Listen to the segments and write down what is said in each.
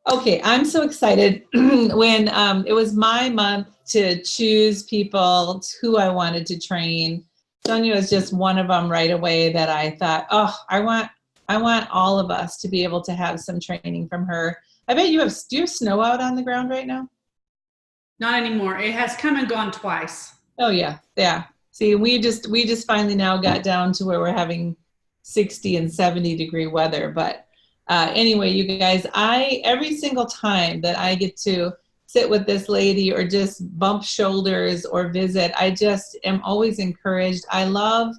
Okay, I'm so excited. When it was my month to choose people who I wanted to train, Sonya was just one of them right away that I thought, oh, I want all of us to be able to have some training from her. I bet do you have snow out on the ground right now? Not anymore. It has come and gone twice. Oh yeah, yeah. See, we just finally now got down to where we're having 60 and 70-degree weather. But anyway, you guys, I every single time that I get to sit with this lady or just bump shoulders or visit, I just am always encouraged. I love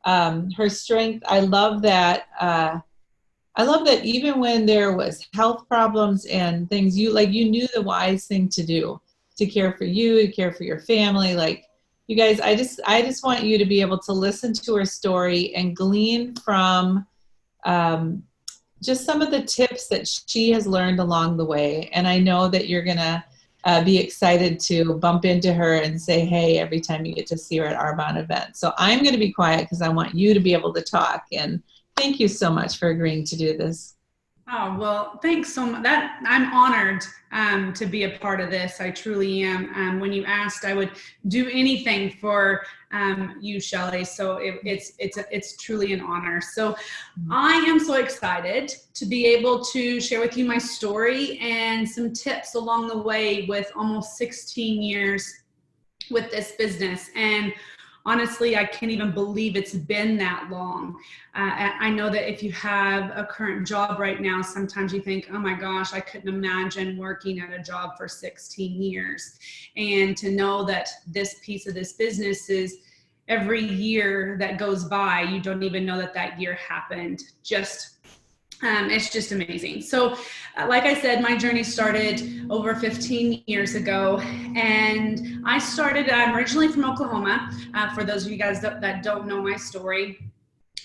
her strength. I love that. I love that even when there was health problems and things, you knew the wise thing to do to care for you, to care for your family. Like you guys, I just want you to be able to listen to her story and glean from um, just some of the tips that she has learned along the way. And I know that you're gonna be excited to bump into her and say hey every time you get to see her at Arbonne events. So I'm going to be quiet because I want you to be able to talk. And thank you so much for agreeing to do this. Oh, well, thanks so much. That I'm honored to be a part of this. I truly am. When you asked, I would do anything for you, Shelley. So it's truly an honor. So I am so excited to be able to share with you my story and some tips along the way with almost 16 years with this business. And honestly, I can't even believe it's been that long. I know that if you have a current job right now, sometimes you think, oh my gosh, I couldn't imagine working at a job for 16 years. And to know that this piece of this business is every year that goes by, you don't even know that that year happened. It's just amazing. So like I said, my journey started over 15 years ago, and I'm originally from Oklahoma. For those of you guys that don't know my story,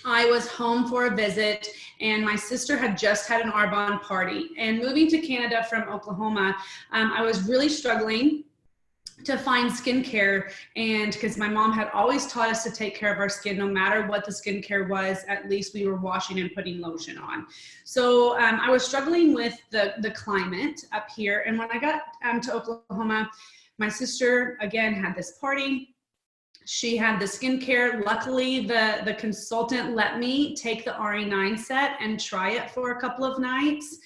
I was home for a visit, and my sister had just had an Arbonne party. And moving to Canada from Oklahoma, I was really struggling to find skincare, and because my mom had always taught us to take care of our skin no matter what the skincare was, at least we were washing and putting lotion on. So I was struggling with the climate up here, and when I got to Oklahoma, my sister again had this party. She had the skincare. Luckily, the consultant let me take the RE9 set and try it for a couple of nights.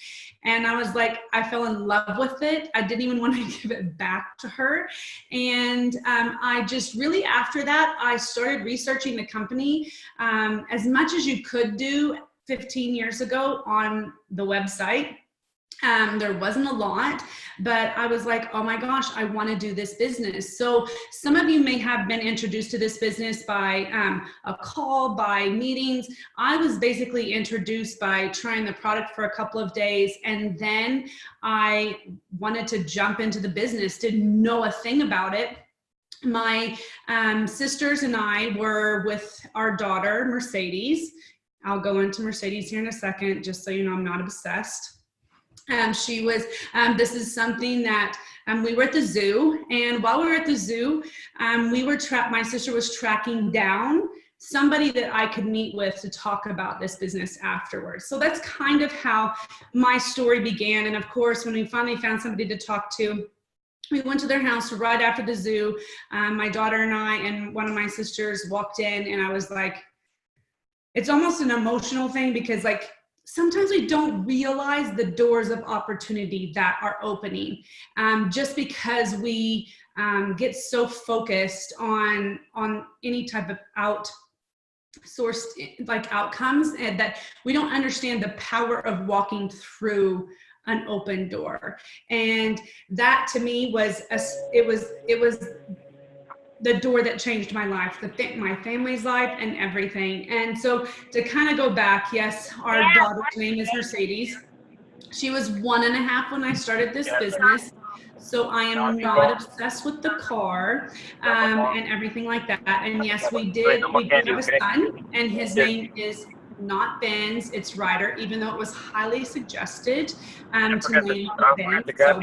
And I was like, I fell in love with it. I didn't even want to give it back to her. And I just really, after that, I started researching the company as much as you could do 15 years ago on the website. There wasn't a lot, but I was like, oh my gosh, I want to do this business. So some of you may have been introduced to this business by a call, by meetings. I was basically introduced by trying the product for a couple of days, and then I wanted to jump into the business, didn't know a thing about it. My sisters and I were with our daughter, Mercedes. I'll go into Mercedes here in a second, just so you know I'm not obsessed. She was, this is something that we were at the zoo, and while we were at the zoo, my sister was tracking down somebody that I could meet with to talk about this business afterwards. So that's kind of how my story began. And of course, when we finally found somebody to talk to, we went to their house right after the zoo. My daughter and I and one of my sisters walked in, and I was like, it's almost an emotional thing because like, sometimes we don't realize the doors of opportunity that are opening just because we get so focused on any type of outsourced like outcomes, and that we don't understand the power of walking through an open door. And that to me was it was the door that changed my life, my family's life, and everything. And so to kind of go back, yes, our daughter's name is Mercedes. She was 1.5 when I started this business. So I am not obsessed with the car and everything like that. And yes, we do have a son, and his name is not Benz, it's Ryder, even though it was highly suggested to name Benz. So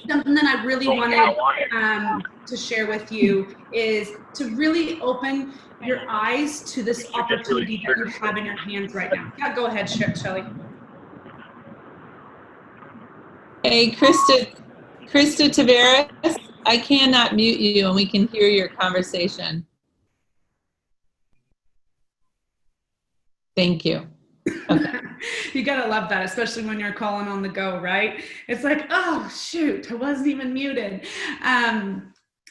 something that I really wanted to share with you is to really open your eyes to this opportunity that you have in your hands right now. Yeah, go ahead, Shelley. Hey, Krista Tavares, I cannot mute you and we can hear your conversation. Thank you. Okay. You gotta love that, especially when you're calling on the go, right? It's like, oh shoot, I wasn't even muted.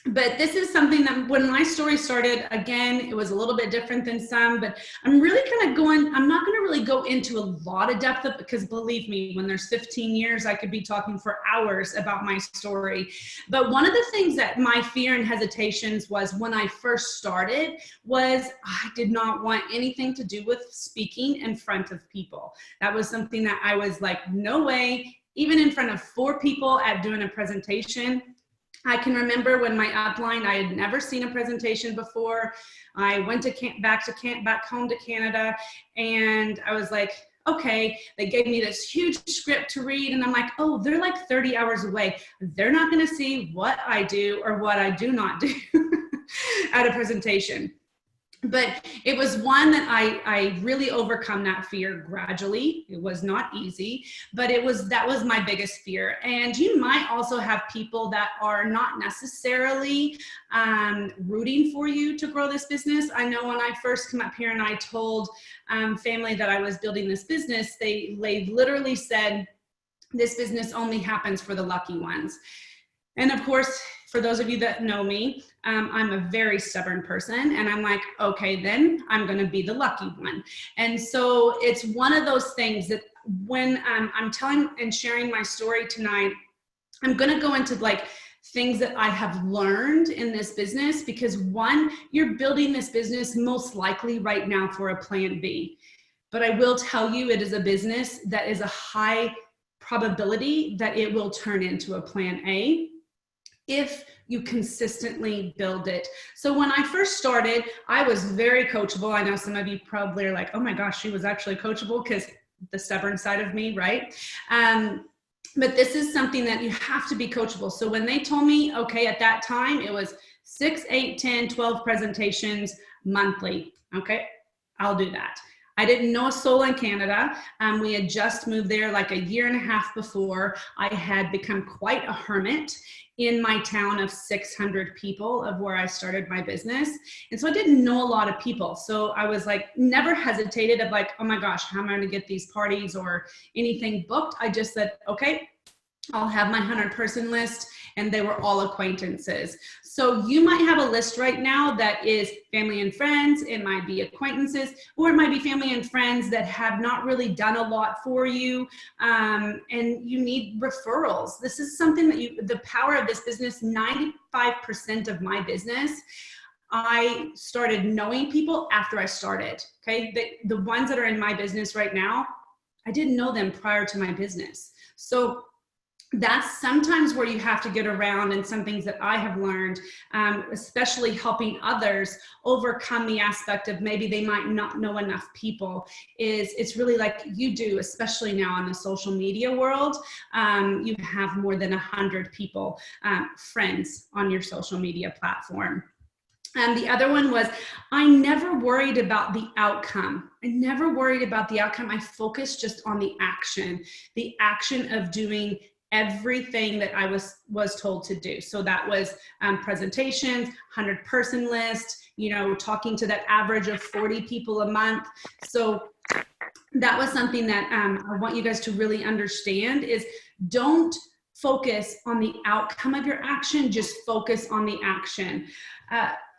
But this is something that when my story started, again, it was a little bit different than some, but I'm really kind of I'm not going to really go into a lot of depth of, because believe me, when there's 15 years, I could be talking for hours about my story. But one of the things that my fear and hesitations was when I first started was I did not want anything to do with speaking in front of people. That was something that I was like, no way, even in front of 4 people at doing a presentation. I can remember when my upline, I had never seen a presentation before. I went back home to Canada, and I was like, okay, they gave me this huge script to read, and I'm like, oh, they're like 30 hours away. They're not gonna see what I do or what I do not do at a presentation. But it was one that I really overcome that fear gradually. It was not easy, but that was my biggest fear. And you might also have people that are not necessarily rooting for you to grow this business. I know when I first came up here and I told family that I was building this business, they literally said, this business only happens for the lucky ones. And of course, for those of you that know me, I'm a very stubborn person, and I'm like, okay, then I'm going to be the lucky one. And so it's one of those things that when I'm telling and sharing my story tonight, I'm going to go into like things that I have learned in this business, because one, you're building this business most likely right now for a plan B. But I will tell you, it is a business that is a high probability that it will turn into a plan A if you consistently build it. So when I first started, I was very coachable. I know some of you probably are like, oh my gosh, she was actually coachable, because the stubborn side of me, right? But this is something that you have to be coachable. So when they told me, okay, at that time, it was 6, 8, 10, 12 presentations monthly. Okay, I'll do that. I didn't know a soul in Canada. We had just moved there like a year and a half before. I had become quite a hermit in my town of 600 people of where I started my business. And so I didn't know a lot of people. So I was like, never hesitated of like, oh my gosh, how am I gonna get these parties or anything booked? I just said, okay, I'll have my 100-person list, and they were all acquaintances. So you might have a list right now that is family and friends, it might be acquaintances, or it might be family and friends that have not really done a lot for you, and you need referrals. This is something that the power of this business, 95% of my business, I started knowing people after I started, okay? The ones that are in my business right now, I didn't know them prior to my business. So that's sometimes where you have to get around, and some things that I have learned, especially helping others overcome the aspect of maybe they might not know enough people, is it's really like you do, especially now in the social media world. You have more than 100 people, friends on your social media platform. And the other one was, I never worried about the outcome. I never worried about the outcome. I focused just on the action of doing everything that I was told to do. So that was presentations, 100-person list, talking to that average of 40 people a month. So that was something that I want you guys to really understand is, don't focus on the outcome of your action, just focus on the action.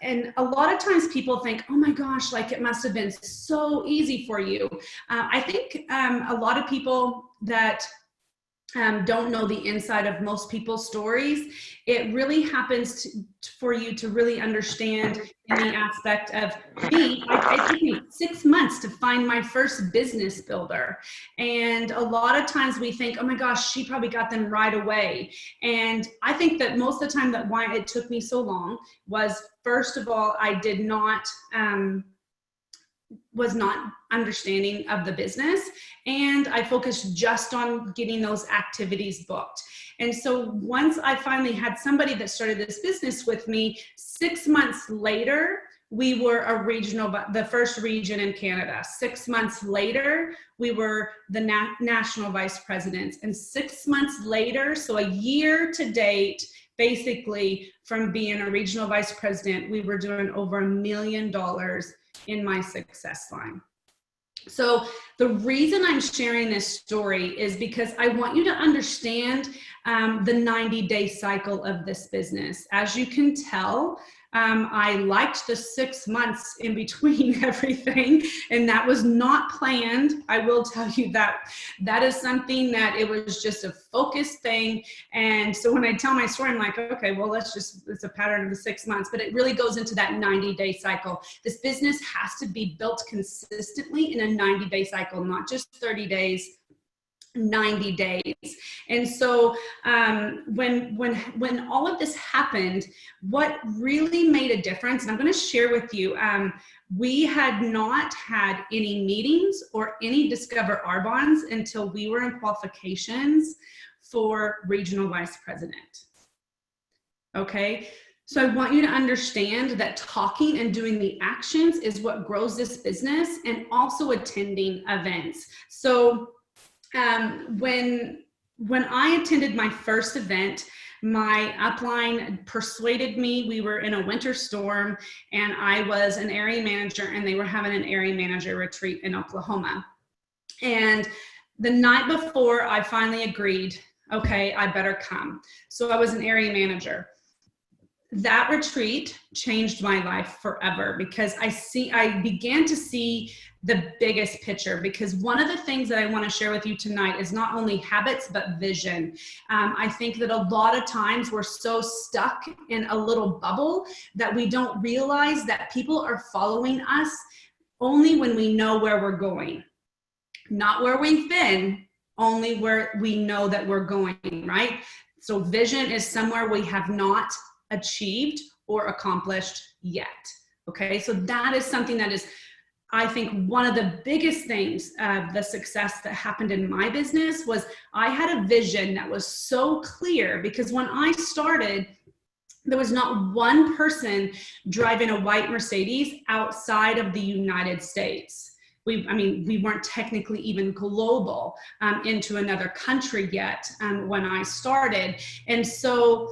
And a lot of times people think, oh my gosh, like it must have been so easy for you. I think a lot of people that don't know the inside of most people's stories, it really happens for you to really understand in the aspect of me. It took me 6 months to find my first business builder. And a lot of times we think, oh my gosh, she probably got them right away. And I think that most of the time that why it took me so long was, first of all, I did not, was not understanding of the business, and I focused just on getting those activities booked. And so once I finally had somebody that started this business with me, 6 months later, we were the first region in Canada. 6 months later, we were the national vice presidents. And 6 months later, so a year to date, basically from being a regional vice president, we were doing over $1 million in my success line. So the reason I'm sharing this story is because I want you to understand the 90-day cycle of this business. As you can tell, I liked the 6 months in between everything, and that was not planned. I will tell you that that is something that it was just a focused thing. And so when I tell my story, I'm like, okay, well, it's a pattern of the 6 months, but it really goes into that 90-day cycle. This business has to be built consistently in a 90-day cycle, not just 30 days, 90 days. And so when all of this happened, what really made a difference, and I'm going to share with you, we had not had any meetings or any Discover Our Bonds until we were in qualifications for regional vice president. Okay. So I want you to understand that talking and doing the actions is what grows this business, and also attending events. So when I attended my first event, my upline persuaded me. We were in a winter storm, and I was an area manager, and they were having an area manager retreat in Oklahoma. And the night before, I finally agreed, okay, I better come. So I was an area manager. That retreat changed my life forever, because I began to see the biggest picture. Because one of the things that I want to share with you tonight is not only habits, but vision. I think that a lot of times we're so stuck in a little bubble that we don't realize that people are following us only when we know where we're going, not where we've been, only where we know that we're going, right? So vision is somewhere we have not achieved or accomplished yet. Okay, so that is something that is, I think, one of the biggest things of the success that happened in my business was I had a vision that was so clear. Because when I started, there was not one person driving a white Mercedes outside of the United States. We weren't technically even global into another country yet when I started. And so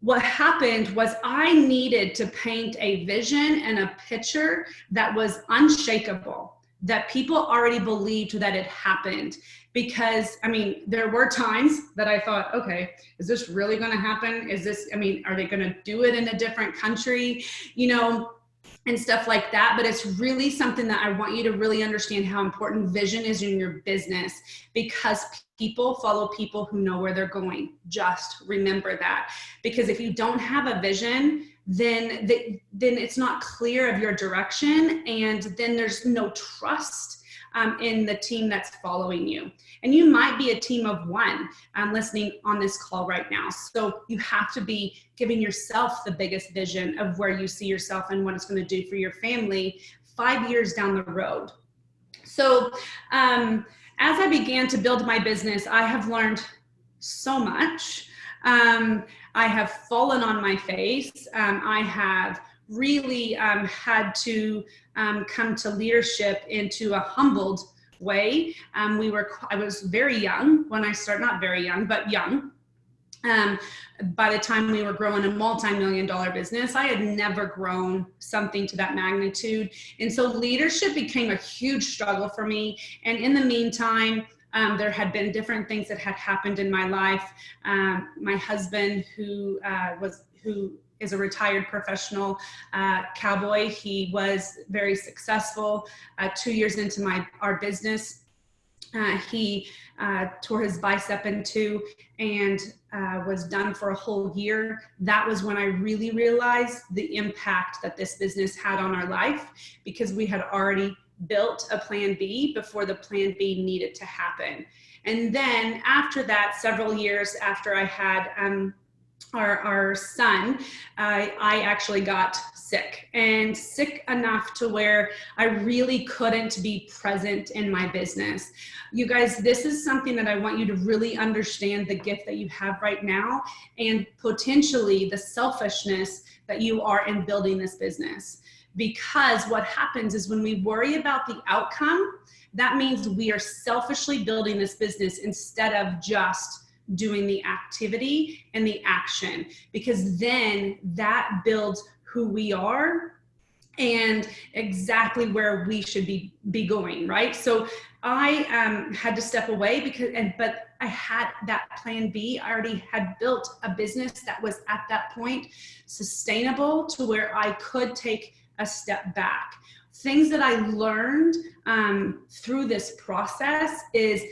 what happened was I needed to paint a vision and a picture that was unshakable, that people already believed that it happened. Because, there were times that I thought, okay, is this really going to happen? Are they going to do it in a different country? And stuff like that. But it's really something that I want you to really understand how important vision is in your business, because people follow people who know where they're going. Just remember that. Because if you don't have a vision, then it's not clear of your direction, and then there's no trust in the team that's following you. And you might be a team of one listening on this call right now. So you have to be giving yourself the biggest vision of where you see yourself and what it's going to do for your family 5 years down the road. So as I began to build my business, I have learned so much. I have fallen on my face. I have really had to come to leadership into a humbled way. I was very young when I started, not very young, but young. By the time we were growing a multi-million-dollar business, I had never grown something to that magnitude. And so leadership became a huge struggle for me. And in the meantime, there had been different things that had happened in my life. My husband, who is a retired professional cowboy. He was very successful. 2 years into our business, he tore his bicep in two and was done for a whole year. That was when I really realized the impact that this business had on our life, because we had already built a plan B before the plan B needed to happen. And then after that, several years after I had our son, I actually got sick, and sick enough to where I really couldn't be present in my business. You guys, this is something that I want you to really understand, the gift that you have right now, and potentially the selfishness that you are in building this business. because what happens is when we worry about the outcome, that means we are selfishly building this business instead of just doing the activity and the action, because then that builds who we are and exactly where we should be going, right? So I had to step away but I had that plan B. I already had built a business that was at that point sustainable to where I could take a step back. Things that I learned through this process is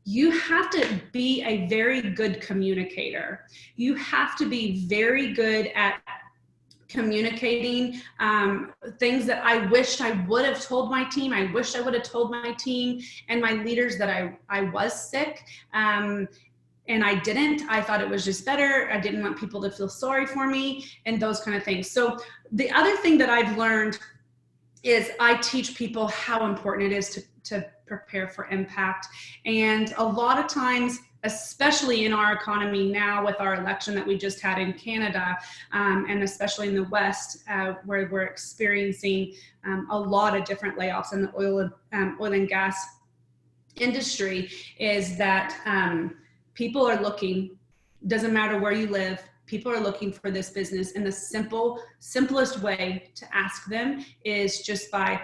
you have to be a very good communicator. You have to be very good at communicating things that I wished I would have told my team. I wished I would have told my team and my leaders that I was sick. And I didn't. I thought it was just better. I didn't want people to feel sorry for me and those kind of things. So the other thing that I've learned is I teach people how important it is to prepare for impact. And a lot of times, especially in our economy now with our election that we just had in Canada, and especially in the West, where we're experiencing a lot of different layoffs in the oil and gas industry, is that people are looking, doesn't matter where you live, people are looking for this business. And the simplest way to ask them is just by,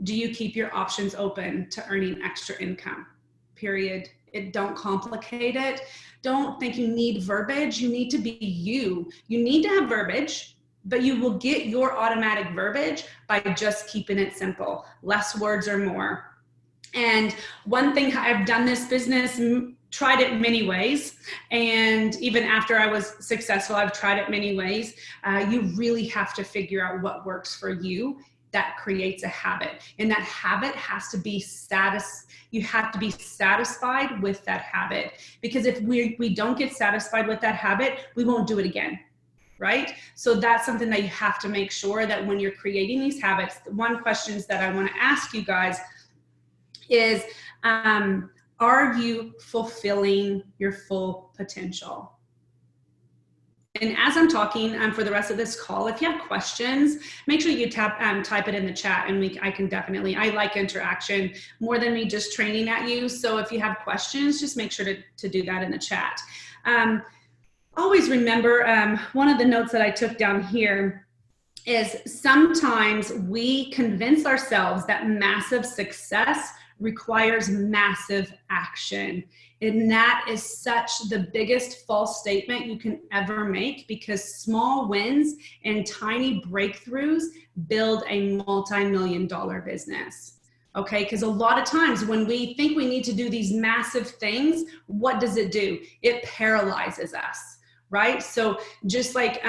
do you keep your options open to earning extra income? Period. Don't complicate it. Don't think you need verbiage. You need to be you. You need to have verbiage, but you will get your automatic verbiage by just keeping it simple. Less words or more. And one thing, I've done this business, tried it many ways. And even after I was successful, I've tried it many ways. You really have to figure out what works for you. That creates a habit. And that habit has to be you have to be satisfied with that habit. Because if we don't get satisfied with that habit, we won't do it again, right? So that's something that you have to make sure that when you're creating these habits, one questions that I want to ask you guys is, are you fulfilling your full potential? And as I'm talking for the rest of this call, if you have questions, make sure you type it in the chat, and I like interaction more than me just training at you. So if you have questions, just make sure to do that in the chat. Always remember, one of the notes that I took down here is sometimes we convince ourselves that massive success requires massive action. And that is such the biggest false statement you can ever make, because small wins and tiny breakthroughs build a multi-million-dollar business. Okay, because a lot of times when we think we need to do these massive things, what does it do? It paralyzes us. Right? So just like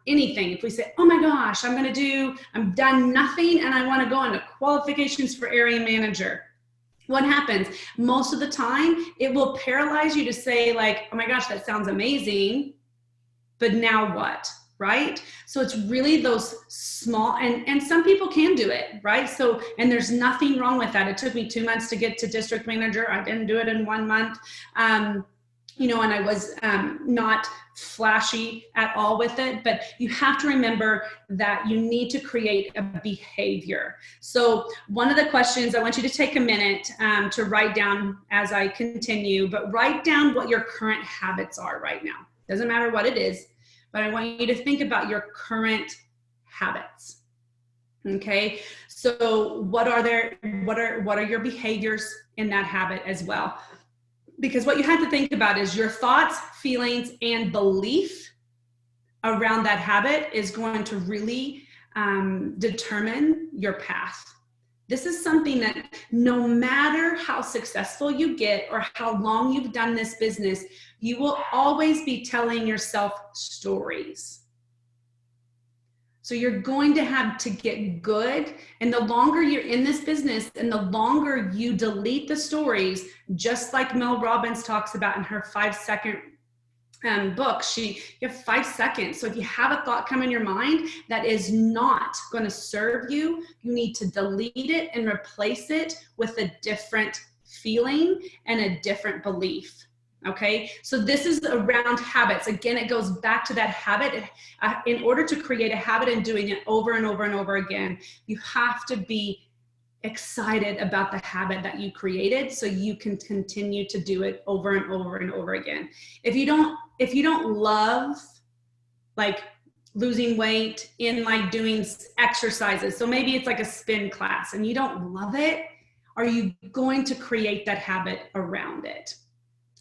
anything, if we say, oh my gosh, I've done nothing and I want to go into qualifications for area manager. What happens? Most of the time, it will paralyze you to say like, oh my gosh, that sounds amazing, but now what? Right? So it's really those small, and some people can do it, right? So, and there's nothing wrong with that. It took me 2 months to get to district manager. I didn't do it in 1 month. And I was not flashy at all with it, but you have to remember that you need to create a behavior. So one of the questions, I want you to take a minute to write down as I continue, but write down what your current habits are right now. Doesn't matter what it is, but I want you to think about your current habits. Okay, so what are your behaviors in that habit as well? Because what you have to think about is your thoughts, feelings, and belief around that habit is going to really determine your path. This is something that no matter how successful you get or how long you've done this business, you will always be telling yourself stories. So you're going to have to get good. And the longer you're in this business and the longer you delete the stories, just like Mel Robbins talks about in her 5-second book, you have 5 seconds. So if you have a thought come in your mind that is not going to serve you, you need to delete it and replace it with a different feeling and a different belief. Okay, so this is around habits. Again, it goes back to that habit. In order to create a habit and doing it over and over and over again, you have to be excited about the habit that you created so you can continue to do it over and over and over again. If you don't love like losing weight in like doing exercises, so maybe it's like a spin class and you don't love it, are you going to create that habit around it?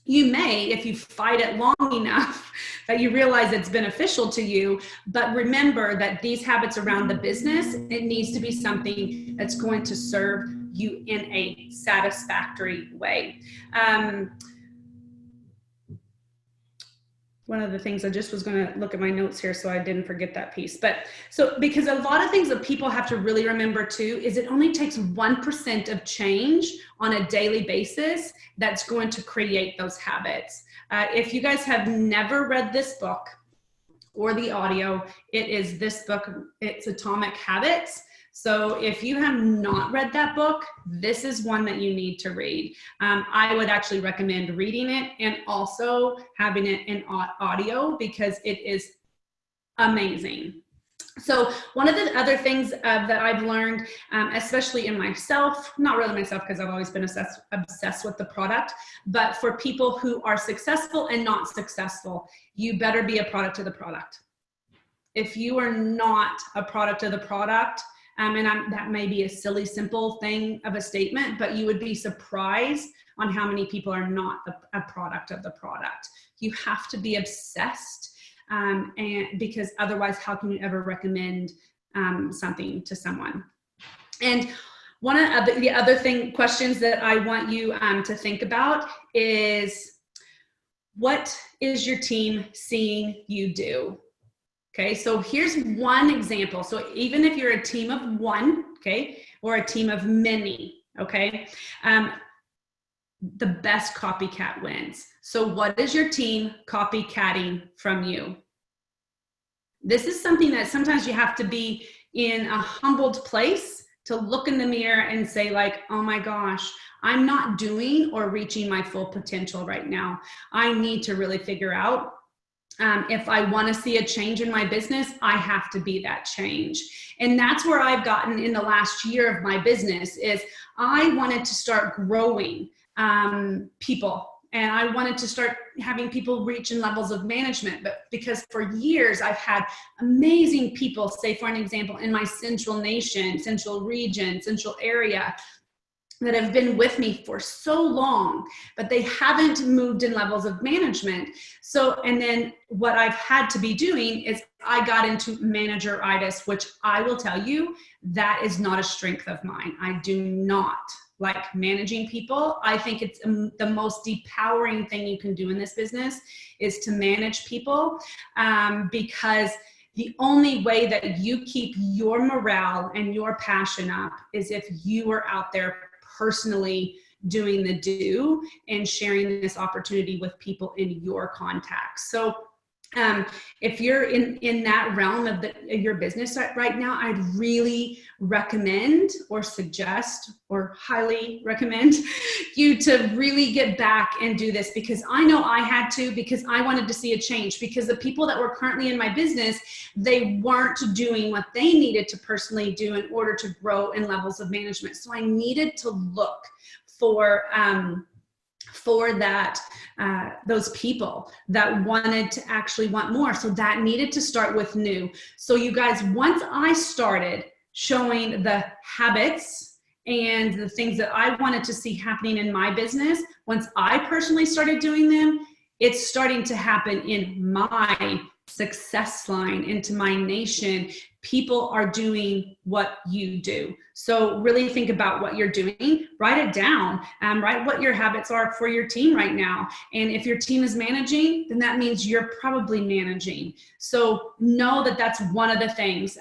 You may, if you fight it long enough that you realize it's beneficial to you, but remember that these habits around the business, it needs to be something that's going to serve you in a satisfactory way. One of the things I just was going to look at my notes here so I didn't forget that piece. But so because a lot of things that people have to really remember too is it only takes 1% of change on a daily basis that's going to create those habits. If you guys have never read this book or the audio, it is this book. It's Atomic Habits. So if you have not read that book, this is one that you need to read. I would actually recommend reading it and also having it in audio because it is amazing. So one of the other things that I've learned, especially in myself, not really myself because I've always been obsessed with the product, but for people who are successful and not successful, you better be a product of the product. If you are not a product of the product, that may be a silly, simple thing of a statement, but you would be surprised on how many people are not a product of the product. You have to be obsessed, and because otherwise, how can you ever recommend something to someone? And one of the other questions that I want you to think about is, what is your team seeing you do? Okay, so here's one example. So even if you're a team of one, okay, or a team of many, okay, the best copycat wins. So what is your team copycatting from you? This is something that sometimes you have to be in a humbled place to look in the mirror and say like, oh my gosh, I'm not doing or reaching my full potential right now. I need to really figure out if I want to see a change in my business, I have to be that change. And that's where I've gotten in the last year of my business is I wanted to start growing people. And I wanted to start having people reach in levels of management. But because for years I've had amazing people, say for an example, in my central nation, central region, central area, that have been with me for so long, but they haven't moved in levels of management. So, and then what I've had to be doing is I got into manageritis, which I will tell you, that is not a strength of mine. I do not like managing people. I think it's the most depowering thing you can do in this business is to manage people, because the only way that you keep your morale and your passion up is if you are out there personally doing the do and sharing this opportunity with people in your contacts. So if you're in that realm of your business right now, I'd really recommend or suggest or highly recommend you to really get back and do this, because I know I had to, because I wanted to see a change, because the people that were currently in my business, they weren't doing what they needed to personally do in order to grow in levels of management. So I needed to look for that, those people that wanted to actually want more. So that needed to start with new. So you guys, once I started showing the habits and the things that I wanted to see happening in my business, once I personally started doing them, it's starting to happen in my success line, into my nation. People are doing what you do. So really think about what you're doing, write it down, write what your habits are for your team right now. And if your team is managing, then that means you're probably managing. So know that that's one of the things.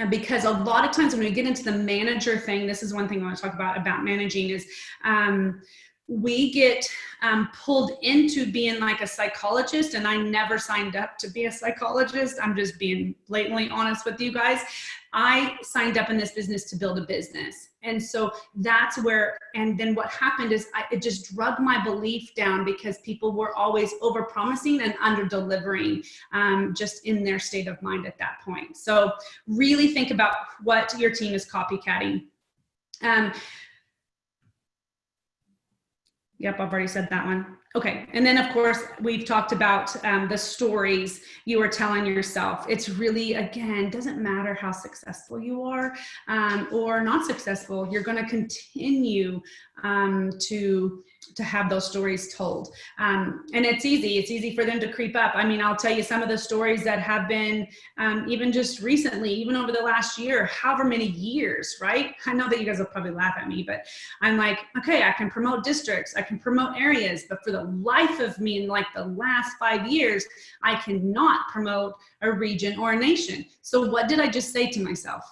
Because a lot of times when we get into the manager thing, this is one thing I want to talk about managing is, we get pulled into being like a psychologist, and I never signed up to be a psychologist. I'm just being blatantly honest with you guys. I signed up in this business to build a business. And so that's where, and then what happened is it just drug my belief down, because people were always over promising and under delivering, just in their state of mind at that point. So really think about what your team is copycatting. Yep, I've already said that one. Okay, and then of course, we've talked about the stories you are telling yourself. It's really, again, doesn't matter how successful you are or not successful, you're gonna continue to have those stories told. And it's easy for them to creep up. I mean, I'll tell you some of the stories that have been, even just recently, even over the last year, however many years, right? I know that you guys will probably laugh at me, but I'm like, okay, I can promote districts, I can promote areas, but for the life of me, in like the last 5 years, I cannot promote a region or a nation. So what did I just say to myself?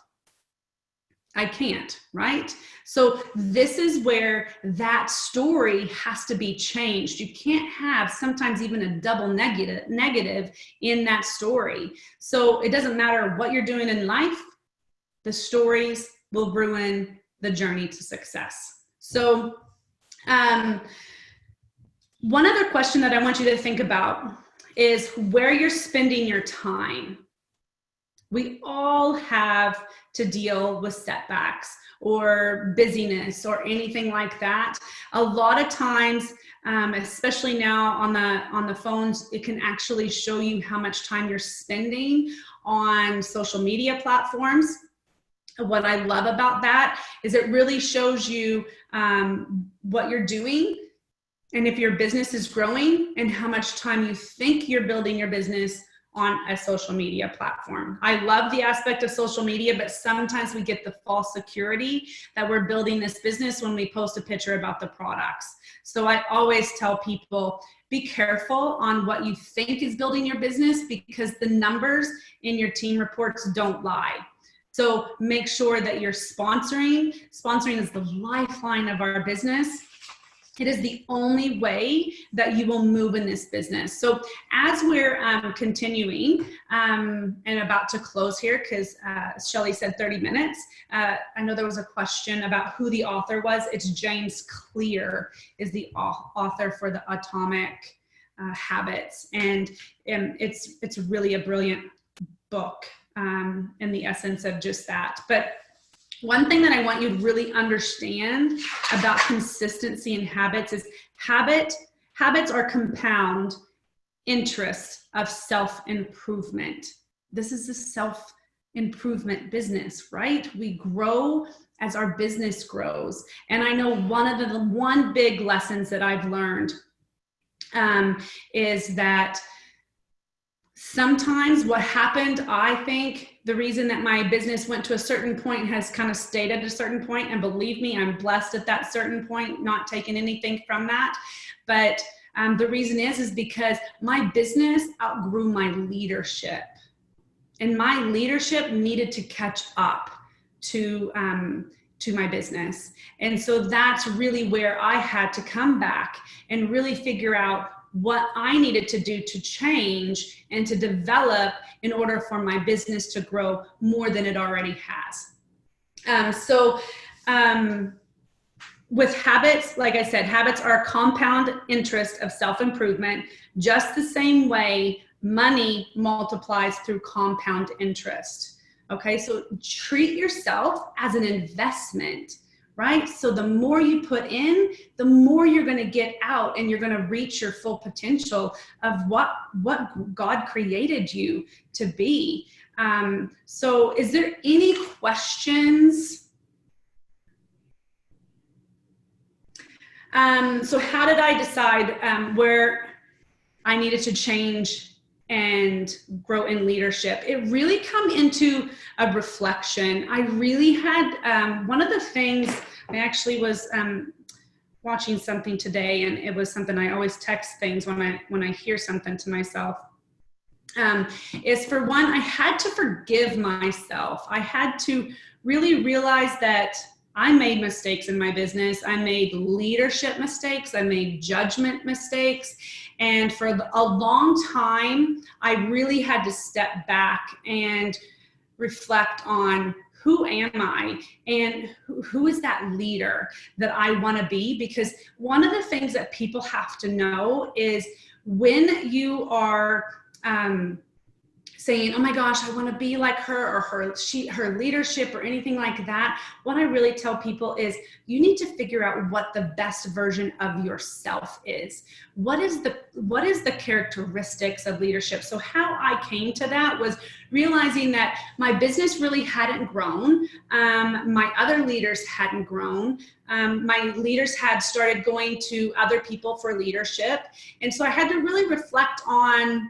I can't, right? So this is where that story has to be changed. You can't have sometimes even a double negative in that story. So it doesn't matter what you're doing in life, the stories will ruin the journey to success. So one other question that I want you to think about is where you're spending your time. We all have to deal with setbacks or busyness or anything like that. A lot of times, especially now on the phones, it can actually show you how much time you're spending on social media platforms. What I love about that is it really shows you what you're doing, and if your business is growing, and how much time you think you're building your business on a social media platform. I love the aspect of social media, but sometimes we get the false security that we're building this business when we post a picture about the products. So I always tell people, be careful on what you think is building your business, because the numbers in your team reports don't lie. So make sure that you're sponsoring. Sponsoring is the lifeline of our business. It is the only way that you will move in this business. So as we're continuing and about to close here, because Shelly said 30 minutes, I know there was a question about who the author was. It's James Clear is the author for the Atomic Habits. And it's really a brilliant book in the essence of just that. But one thing that I want you to really understand about consistency and habits is habits are compound interest of self-improvement. This is a self-improvement business, right? We grow as our business grows. And I know one big lessons that I've learned is that sometimes what happened, I think the reason that my business went to a certain point has kind of stayed at a certain point, and believe me, I'm blessed at that certain point, not taking anything from that. But the reason is because my business outgrew my leadership, and my leadership needed to catch up to my business. And so that's really where I had to come back and really figure out what I needed to do to change and to develop in order for my business to grow more than it already has. With habits, like I said, habits are a compound interest of self-improvement, just the same way money multiplies through compound interest. Okay, so treat yourself as an investment, right? So the more you put in, the more you're going to get out, and you're going to reach your full potential of what God created you to be. So is there any questions? So how did I decide where I needed to change and grow in leadership? It really come into a reflection. I really had, one of the things, I actually was watching something today, and it was something I always text things when I hear something to myself, is for one, I had to forgive myself. I had to really realize that I made mistakes in my business. I made leadership mistakes. I made judgment mistakes. And for a long time, I really had to step back and reflect on who am I and who is that leader that I want to be? Because one of the things that people have to know is when you are saying, oh my gosh, I want to be like her, or her leadership or anything like that. What I really tell people is you need to figure out what the best version of yourself is. What is the characteristics of leadership? So how I came to that was realizing that my business really hadn't grown. My other leaders hadn't grown. My leaders had started going to other people for leadership. And so I had to really reflect on,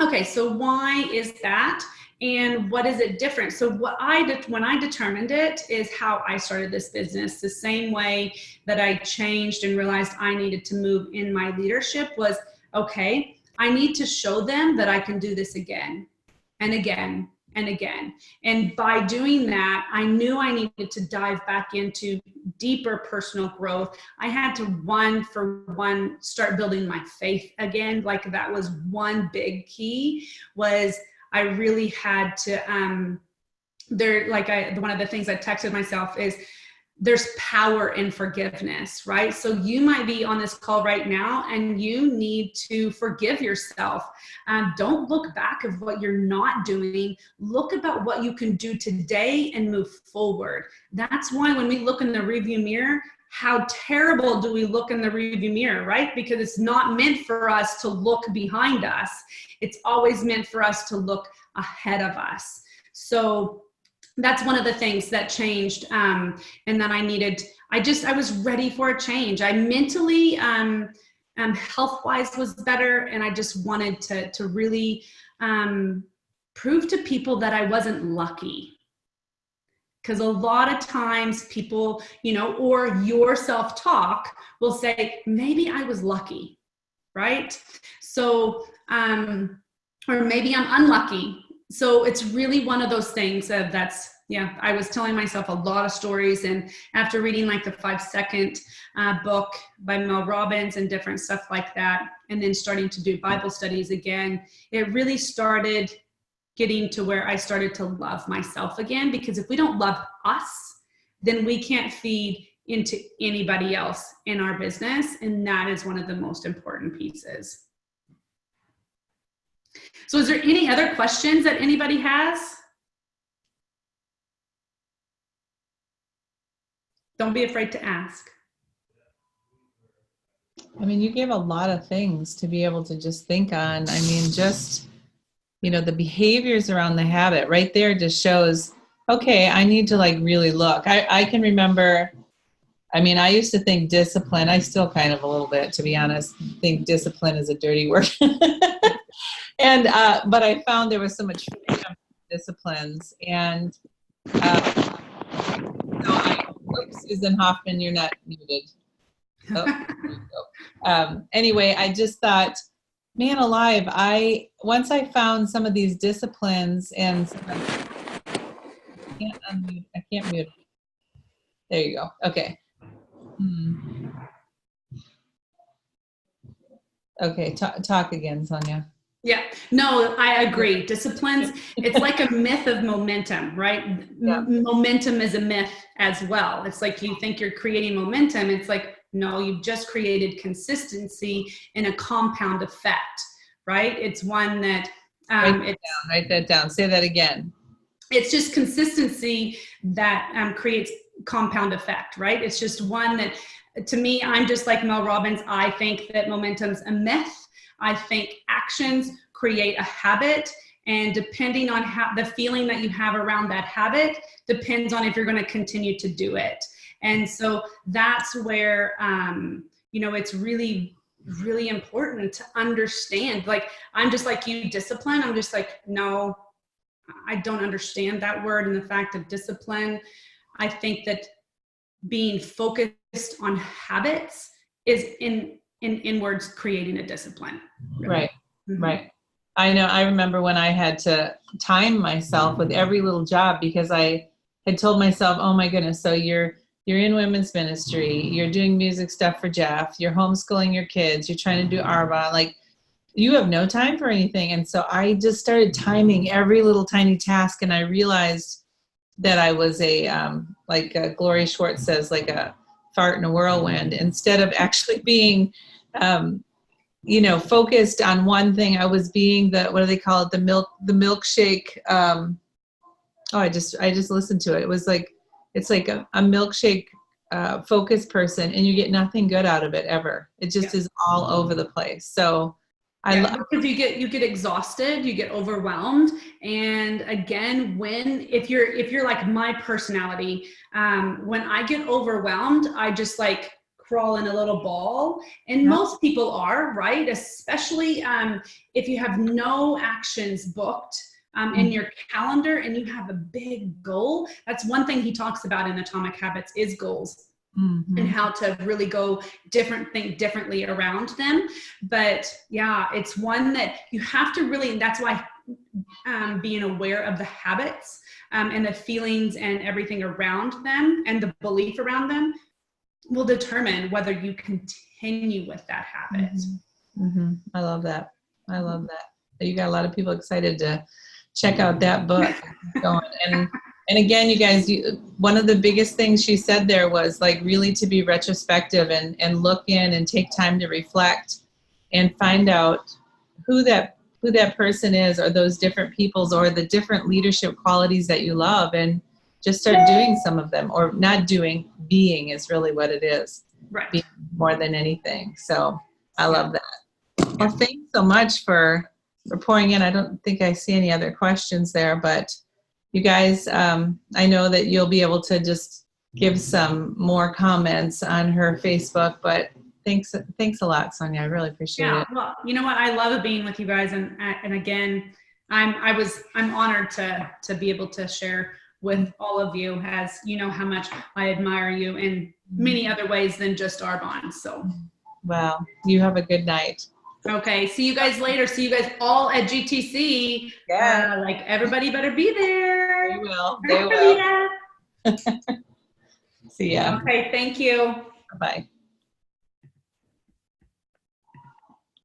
okay, so why is that? And what is it different? So when I determined it is how I started this business. The same way that I changed and realized I needed to move in my leadership was, okay, I need to show them that I can do this again and again and again. And by doing that, I knew I needed to dive back into deeper personal growth. I had to start building my faith again. Like that was one big key, was I really had to, one of the things I texted myself is, there's power in forgiveness, right? So you might be on this call right now and you need to forgive yourself. Don't look back of what you're not doing. Look about what you can do today and move forward. That's why when we look in the rearview mirror, how terrible do we look in the rearview mirror, right? Because it's not meant for us to look behind us. It's always meant for us to look ahead of us. So that's one of the things that changed. And then I was ready for a change. I mentally, health-wise was better. And I just wanted to really prove to people that I wasn't lucky. Because a lot of times people, or your self-talk will say, maybe I was lucky, right? So, or maybe I'm unlucky. So it's really one of those things I was telling myself a lot of stories, and after reading like the 5-Second book by Mel Robbins and different stuff like that, and then starting to do Bible studies again, it really started getting to where I started to love myself again, because if we don't love us, then we can't feed into anybody else in our business. And that is one of the most important pieces. So is there any other questions that anybody has? Don't be afraid to ask. I mean, you gave a lot of things to be able to just think on. I mean, just, the behaviors around the habit right there just shows, okay, I need to really look. I can remember, I used to think discipline, I still kind of a little bit, to be honest, think discipline is a dirty word. And, but I found there was so much freedom in disciplines. And Susan Hoffman, you're not muted. Oh, there you go. Anyway, I just thought, man alive, once I found some of these disciplines and I can't mute. There you go. Okay. Okay, talk again, Sonya. Yeah, no, I agree. Disciplines, it's like a myth of momentum, right? Yeah. Momentum is a myth as well. It's like you think you're creating momentum. It's like, no, you've just created consistency in a compound effect, right? It's one that... Write that down. Say that again. It's just consistency that creates compound effect, right? It's just one that, to me, I'm just like Mel Robbins. I think that momentum's a myth. I think actions create a habit, and depending on the feeling that you have around that habit depends on if you're going to continue to do it. And so that's where, it's really, really important to understand. Like, I'm just like you, discipline. I'm just like, no, I don't understand that word and the fact of discipline. I think that being focused on habits is in words creating a discipline. Right. Mm-hmm. Right. I know. I remember when I had to time myself with every little job because I had told myself, oh my goodness, so you're you're in women's ministry, you're doing music stuff for Jeff, you're homeschooling your kids, you're trying to do Arba, like you have no time for anything. And so I just started timing every little tiny task, and I realized that I was like Gloria Schwartz says, like a fart in a whirlwind. Instead of actually being, focused on one thing, I was being what do they call it? The milkshake. I just listened to it. It was like, it's like a milkshake focused person, and you get nothing good out of it ever. It just is all over the place. So because you get exhausted, you get overwhelmed. And again, if you're like my personality, when I get overwhelmed, I just like crawl in a little ball. And most people are, right? Especially if you have no actions booked in your calendar and you have a big goal. That's one thing he talks about in Atomic Habits is goals. Mm-hmm. And how to really think differently around them. But yeah, it's one that you have to really, and that's why being aware of the habits and the feelings and everything around them and the belief around them will determine whether you continue with that habit. Mm-hmm. Mm-hmm. I love that. You got a lot of people excited to check out that book. And again, you guys, one of the biggest things she said there was like really to be retrospective and look in and take time to reflect and find out who that person is, or those different peoples, or the different leadership qualities that you love, and just start doing some of them, or not doing. Being is really what it is. Right. Being more than anything. So I love that. Well, thanks so much for pouring in. I don't think I see any other questions there, but you guys, I know that you'll be able to just give some more comments on her Facebook, but thanks a lot, Sonya. I really appreciate it. Well, you know what? I love being with you guys, and again, I'm honored to be able to share with all of you, as you know how much I admire you in many other ways than just our bond. So, well, you have a good night. Okay, see you guys later. See you guys all at GTC. Yeah. Like everybody better be there. They will. They will. See ya. Okay, thank you. Bye.